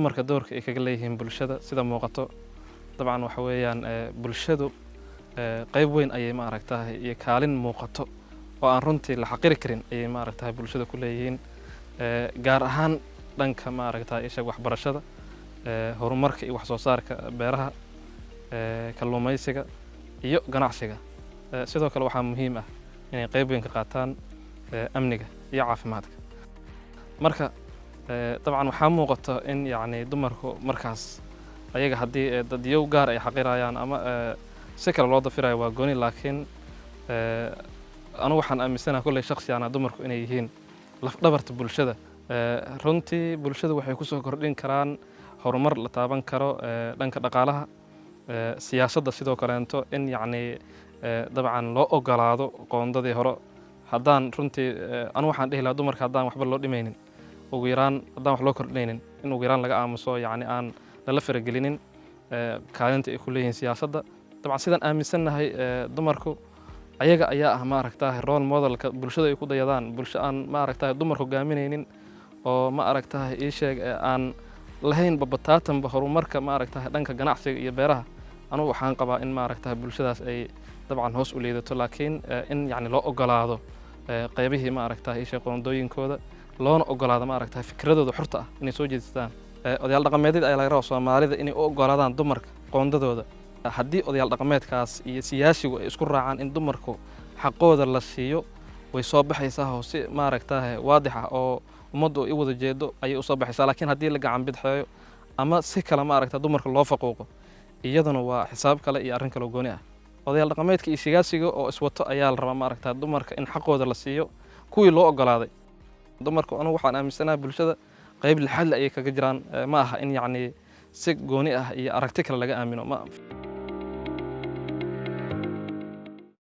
dumarka doorka ay kaga leeyihiin bulshada sida muuqato dabcan waxa weeyaan bulshadu qayb weyn ayay ma aragtahay iyo kaalin muuqato oo aan runtii la xaqiri karin ayay ma aragtahay bulshada ku leeyihiin gaar ahaan dhanka ma aragtahay isha waxbarashada horumarka iyo wax soo saarka beeraha kalluumaysiga iyo ganacsiga sidoo kale waxaa muhiim ah inay qayb weyn ka qaataan amniga iyo caafimaadka marka dabcan waxaa muuqata in yacni dumarku markaas ayaga haddii dadyow gaar ay xaqirayaan ama si kale loo dafirayo waa gooni laakiin anigu waxaan aaminsanahay kolley shakhsiyaana dumarku inay yihiin lafdhabarta bulshada runtii bulshada waxay kusoo kordhin karaan horumar la taaban karo dhanka dhaqaalaha siyaasadda sidoo kaleento in yacni dabcan loo ogolaado qoondadii hore haddaan runtii anigu waxaan dhihi lahaa dumarka haddaan waxba loo dhimaynin ugu yaraan haddaan wax loo kordhinaynin in ugu yaraan laga aamuso yacni aan lala faragelinin kaalinta ay ku leeyihiin siyaasadda dabcan sidaan aaminsannahay dumarku ayaga ayaa ah ma aragtahay role modelka bulshada ay ku dayadaan bulsho aan ma aragtahay dumar hogaaminaynin oo ma aragtahay ii sheeg aan lahayn babataatanba horumarka ma aragtahay dhanka ganacsiga iyo beeraha anugu waxaan qabaa in ma aragtahay bulshadaas ay dabcan hoos u liidato laakiin in yacni loo ogolaado qaybihii ma aragtahay ii sheeg qoondooyinkooda loona ogolaado ma aragtahay fikradooda xurta ah inay soo jeedistaan odayaal dhaqameedyada ayaa laga rabaa Soomaalida inay u ogolaadaan dumarka qoondadooda haddii odayaal dhaqameedkaas iyo siyaasigu ay isku raacaan in dumarku xaqooda la siiyo way soo baxaysaa oo si ma aragtahay waadix ah oo ummaddu ay wada jeedo ayay u soo baxaysaa laakiin haddii la gacan bidxeeyo ama si kale ma aragtaa dumarka loo faquuqo iyaduna waa xisaab kale iyo arrin kale oo gooni ah odayaal dhaqameedka iyo siyaasiga oo iswato ayaa la rabaa ma aragtaa dumarka in xaqooda la siiyo kuwii loo ogolaaday dumarku anigu waxaan aaminsanahay bulshada qayb lixaad ayay kaga jiraan ma aha in yacni si gooni ah iyo aragti kale laga aamino ma